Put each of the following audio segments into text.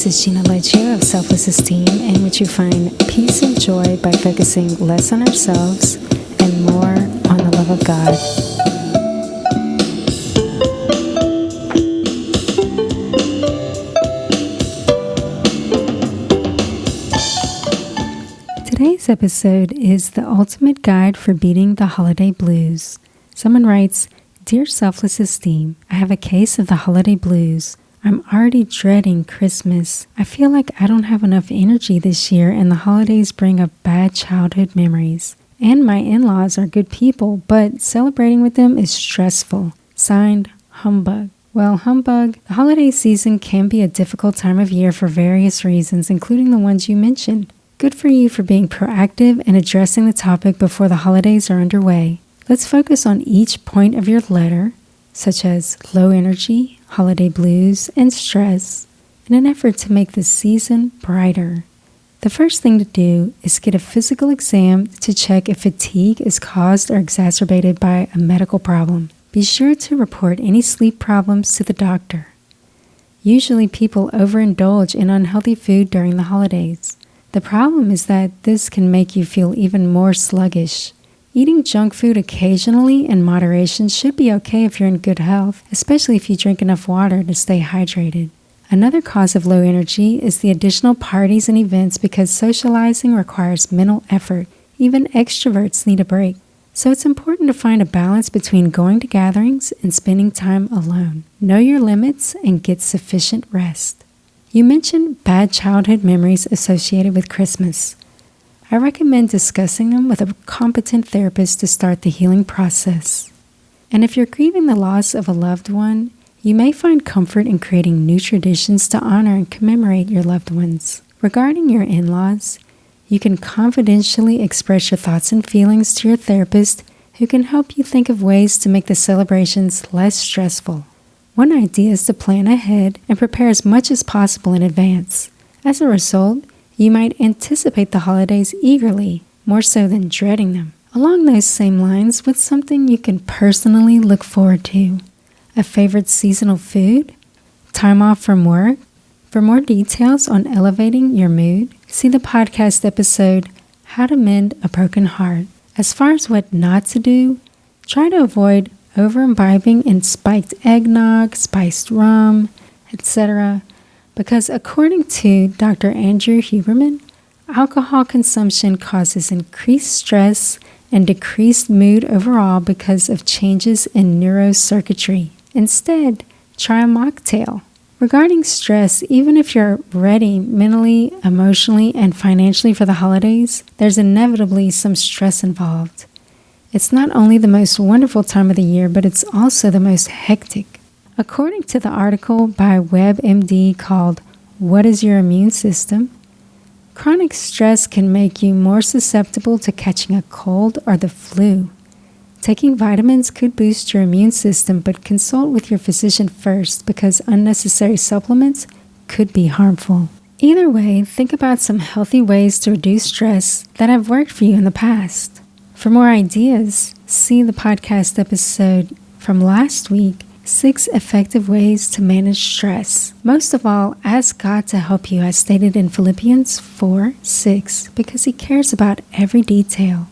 is Gina Leccio of Selfless Esteem, in which you find peace and joy by focusing less on ourselves and more on the love of God. Today's episode is the ultimate guide for beating the holiday blues. Someone writes, "Dear Selfless Esteem, I have a case of the holiday blues. I'm already dreading Christmas. I feel like I don't have enough energy this year, and the holidays bring up bad childhood memories. And my in-laws are good people, but celebrating with them is stressful." Signed, Humbug. Well, Humbug, the holiday season can be a difficult time of year for various reasons, including the ones you mentioned. Good for you for being proactive and addressing the topic before the holidays are underway. Let's focus on each point of your letter, such as low energy, holiday blues, and stress, in an effort to make the season brighter. The first thing to do is get a physical exam to check if fatigue is caused or exacerbated by a medical problem. Be sure to report any sleep problems to the doctor. Usually people overindulge in unhealthy food during the holidays. The problem is that this can make you feel even more sluggish. Eating junk food occasionally in moderation should be okay if you're in good health, especially if you drink enough water to stay hydrated. Another cause of low energy is the additional parties and events because socializing requires mental effort. Even extroverts need a break. So it's important to find a balance between going to gatherings and spending time alone. Know your limits and get sufficient rest. You mentioned bad childhood memories associated with Christmas. I recommend discussing them with a competent therapist to start the healing process. And if you're grieving the loss of a loved one, you may find comfort in creating new traditions to honor and commemorate your loved ones. Regarding your in-laws, you can confidentially express your thoughts and feelings to your therapist, who can help you think of ways to make the celebrations less stressful. One idea is to plan ahead and prepare as much as possible in advance. As a result, you might anticipate the holidays eagerly, more so than dreading them. Along those same lines, what's something you can personally look forward to? A favorite seasonal food? Time off from work? For more details on elevating your mood, see the podcast episode, How to Mend a Broken Heart. As far as what not to do, try to avoid over-imbibing in spiked eggnog, spiced rum, etc., because according to Dr. Andrew Huberman, alcohol consumption causes increased stress and decreased mood overall because of changes in neurocircuitry. Instead, try a mocktail. Regarding stress, even if you're ready mentally, emotionally, and financially for the holidays, there's inevitably some stress involved. It's not only the most wonderful time of the year, but it's also the most hectic. According to the article by WebMD called "What is Your Immune System?", chronic stress can make you more susceptible to catching a cold or the flu. Taking vitamins could boost your immune system, but consult with your physician first because unnecessary supplements could be harmful. Either way, think about some healthy ways to reduce stress that have worked for you in the past. For more ideas, see the podcast episode from last week, 6 effective ways to manage stress. Most of all, ask God to help you, as stated in Philippians 4:6, because He cares about every detail.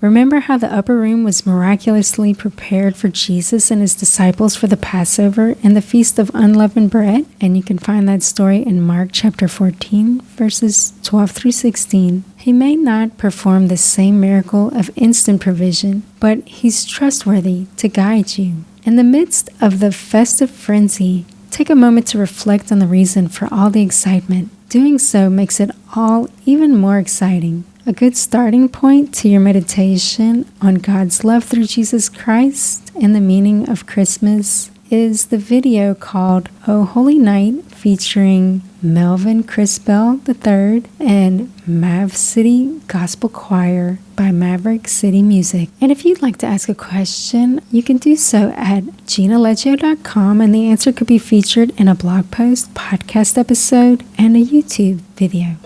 Remember how the upper room was miraculously prepared for Jesus and His disciples for the Passover and the Feast of Unleavened Bread? And you can find that story in Mark chapter 14, verses 12 through 16. He may not perform the same miracle of instant provision, but He's trustworthy to guide you. In the midst of the festive frenzy, take a moment to reflect on the reason for all the excitement. Doing so makes it all even more exciting. A good starting point to your meditation on God's love through Jesus Christ and the meaning of Christmas is the video called "Oh Holy Night" featuring Melvin Crispell III and Mav City Gospel Choir by Maverick City Music. And if you'd like to ask a question, you can do so at ginaleccio.com, and the answer could be featured in a blog post, podcast episode, and a YouTube video.